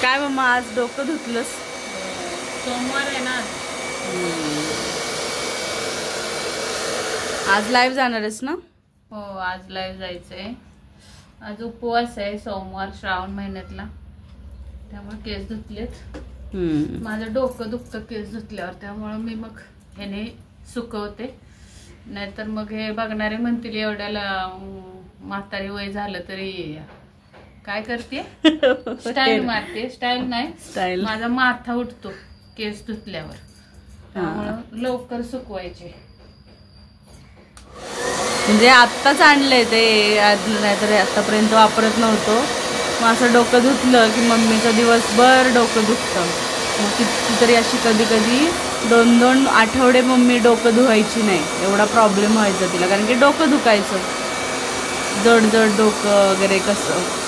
काय मम्मा आज डोकं धुतलंस? सोमवार आहे ना. आज लाईव्ह जाणार आहेस ना? हो, आज लाईव्ह जायचंय. आज उपवास आहे, सोमवार श्रावण महिन्यातला, त्यामुळे केस धुतलेत. माझं डोकं दुखतं केस धुतल्यावर, त्यामुळे मी मग ह्याने सुकवते. नाहीतर मग हे बघणारे म्हणतील एवढ्याला म्हातारी वय झालं तरी काय करते, स्टाईल मारते. स्टाईल नाही, स्टाईल. माझा माथा उठतो केस धुतल्यावर, त्यामुळं लवकर सुकवायचे. म्हणजे आत्ताच आणलंय ते, नाहीतर आतापर्यंत वापरत नव्हतो. मग असं डोकं धुतलं की मम्मीचं दिवसभर डोकं दुखतं. मग कितीतरी अशी कधी कधी 2-2 आठवडे मम्मी डोकं धुवायची नाही, एवढा प्रॉब्लेम व्हायचा तिला. कारण की डोकं दुखायचं, जड जड डोकं वगैरे कसं.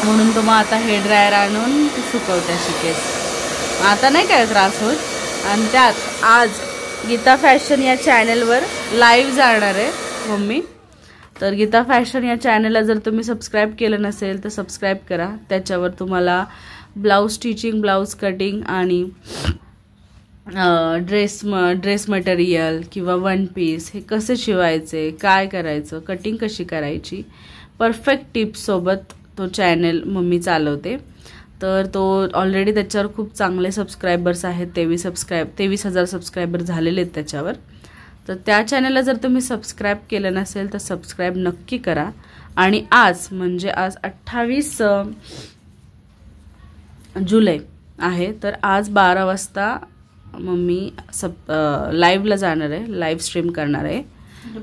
म्हणून तो मग आता हेअर ड्रायर आणून सुकवते अशी केस. आता नाही काय त्रास होत. आणि त्यात आज गीता फॅशन या चॅनलवर लाईव्ह जाणार आहे मम्मी. तर गीता फॅशन या चॅनलला जर तुम्ही सबस्क्राईब केलं नसेल तर सबस्क्राईब करा. त्याच्यावर तुम्हाला ब्लाऊज स्टिचिंग, ब्लाऊज कटिंग आणि ड्रेस मटेरियल किंवा वन पीस हे कसे शिवायचे, काय करायचं, कटिंग कशी करायची, परफेक्ट टिप्ससोबत तो चॅनल मम्मी चालवते. तर तो ऑलरेडी त्याच्यावर खूप चांगले सबस्क्रायबर्स आहेत. 23,000 सबस्क्रायबर झालेले आहेत त्याच्यावर. तर त्या चॅनलला जर तुम्ही सबस्क्राईब केलं नसेल तर सबस्क्राईब नक्की करा. आणि आज म्हणजे आज 28 जुलै आहे, तर आज 12 वाजता मम्मी लाईव्हला जाणार आहे, लाईव्ह स्ट्रीम करणार आहे.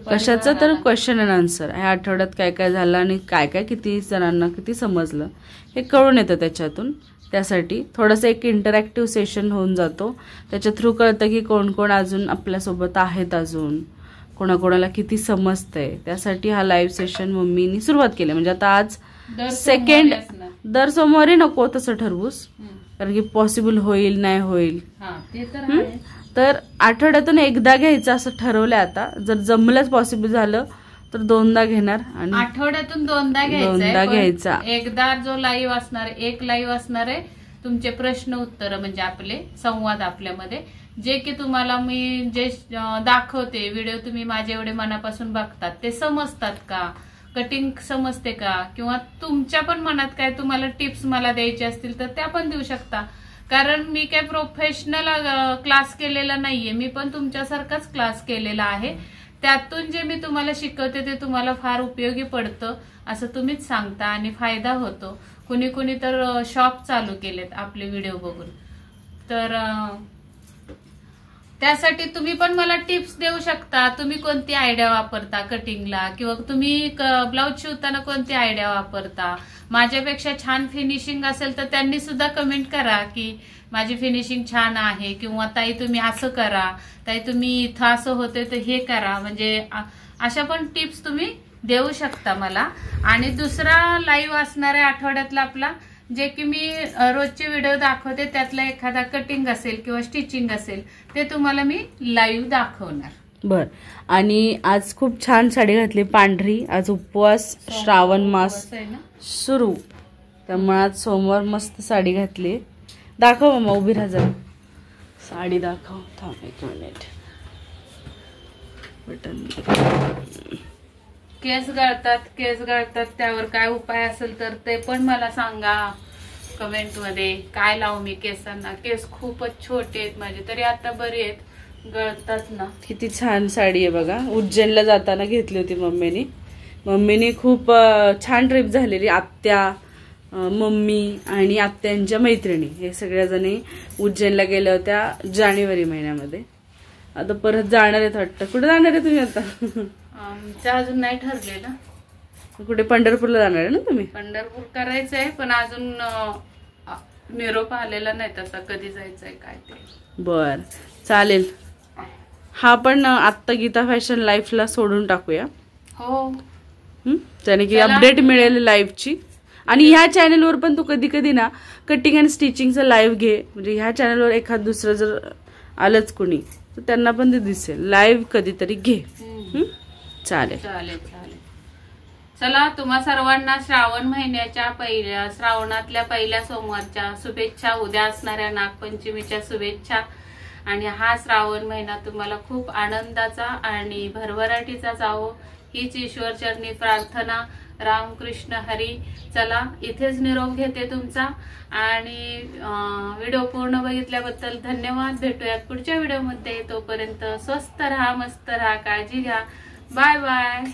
कशाचं तर क्वेश्चन अँड आन्सर. ह्या आठवड्यात काय काय झालं आणि काय काय किती जणांना किती समजलं हे कळून येतं त्याच्यातून. त्यासाठी थोडंसं एक इंटरॅक्टिव्ह सेशन होऊन जातो. त्याच्या थ्रू कळतं की कोण कोण अजून आपल्यासोबत आहेत, अजून कोणाकोणाला किती समजतंय. त्यासाठी हा लाईव्ह सेशन मम्मीनी सुरुवात केली. म्हणजे आता आज सेकंड, दर सोमवारी नको तसं ठरवूस, कारण की पॉसिबल होईल नाही होईल. तर आठवड्यातून एकदा घ्यायचं असं ठरवलंय आता. जर जमलंच पॉसिबल झालं तर 2दा घेणार. आणि आठवड्यातून 2दा घ्यायचा. एकदा जो लाईव्ह असणार, एक लाईव्ह असणार आहे तुमचे प्रश्न उत्तर, म्हणजे आपले संवाद आपल्यामध्ये, जे की तुम्हाला मी जे दाखवते व्हिडिओ, तुम्ही माझे एवढे मनापासून बघतात ते समजतात का, कटिंग समजते का, किंवा तुमच्या पण मनात काय तुम्हाला टिप्स मला द्यायचे असतील तर त्या पण देऊ शकता. कारण मी काय प्रोफेशनल क्लास केलेला नाहीये, मी पण तुमच्यासारखाच क्लास केलेला आहे. त्यातून जे मी तुम्हाला शिकवते ते तुम्हाला फार उपयोगी पडतं असं तुम्हीच सांगता आणि फायदा होतो. कुणी कुणी तर शॉप चालू केलेत आपले व्हिडिओ बघून. तर त्यासाठी तुम्ही पण मला टिप्स देऊ शकता. तुम्ही कोणती आयडिया वापरता कटिंगला, किंवा तुम्ही ब्लाऊज शिवताना कोणती आयडिया वापरता. माझ्यापेक्षा छान फिनिशिंग असेल तर त्यांनी सुद्धा कमेंट करा की माझी फिनिशिंग छान आहे, किंवा ताई तुम्ही असं करा, ताई तुम्ही इथं असं होते तर हे करा. म्हणजे अशा पण टिप्स तुम्ही देऊ शकता मला. आणि दुसरा लाईव्ह असणाऱ्या आठवड्यातला आपला, जे की मी रोजचे व्हिडिओ दाखवते त्यातला एखादा कटिंग असेल किंवा स्टिचिंग असेल ते तुम्हाला मी लाईव्ह दाखवणार. बर. आणि आज खूप छान साडी घातली, पांढरी. आज उपवास, श्रावण मास सुरू, त्यामुळे आज सोमवार मस्त साडी घातली. दाखव मम्मा, उभी राहा जरा, साडी दाखव. थांब 1 मिनिट. बटन. केस गळतात त्यावर काय उपाय असेल तर ते पण मला सांगा कमेंट मध्ये. काय लावू मी केसांना, केस खूपच छोटे आहेत माझे, तरी आता बरे आहेत, गळतात ना. किती छान साडी आहे बघा. उज्जैनला जाताना घेतली होती मम्मीने. खूप छान ट्रिप झालेली. आत्या, मम्मी आणि आत्यांच्या मैत्रिणी हे सगळ्या जणी उज्जैनला गेल्या होत्या जानेवारी महिन्यामध्ये. आता परत जाणार आहेत वाटतं. कुठे जाणार आहे तुम्ही आता? आमचं अजून नाही ठरलेलं. कुठे पंढरपूरला जाणार आहे ना तुम्ही? पंढरपूर करायचंय पण अजून निरोप आलेला नाही तसा, कधी जायचंय काय ते. बर, चालेल. हा पण आत्ता गीता फॅशन लाईफला सोडून टाकूया. हो, त्याने की अपडेट मिळेल लाईव्हची. आणि ह्या चॅनलवर पण तू कधी कधी ना कटिंग अँड स्टिचिंगचं लाईव्ह घे. म्हणजे ह्या चॅनलवर एखाद दुसरं जर आलंच कुणी तर त्यांना पण ते दिसेल. लाईव्ह कधीतरी घे. चालेल. चला, तुम्हा सर्वांना श्रावण महिन्याच्या श्रावणातल्या पहिल्या सोमवारच्या शुभेच्छा, उद्या असणाऱ्या नागपंचमीच्या शुभेच्छा। आणि हा श्रावण महिना तुम्हाला खूप आनंदाचा आणि भरभराटीचा जावो हीच ईश्वरचरणी प्रार्थना। रामकृष्ण हरी। चला, इथेच निरोप घेते तुमचा आणि व्हिडिओ पूर्ण बघितल्याबद्दल धन्यवाद। भेटूयात पुढच्या व्हिडिओमध्ये, तोपर्यंत स्वस्त राहा, मस्त राहा, काळजी घ्या। Bye bye.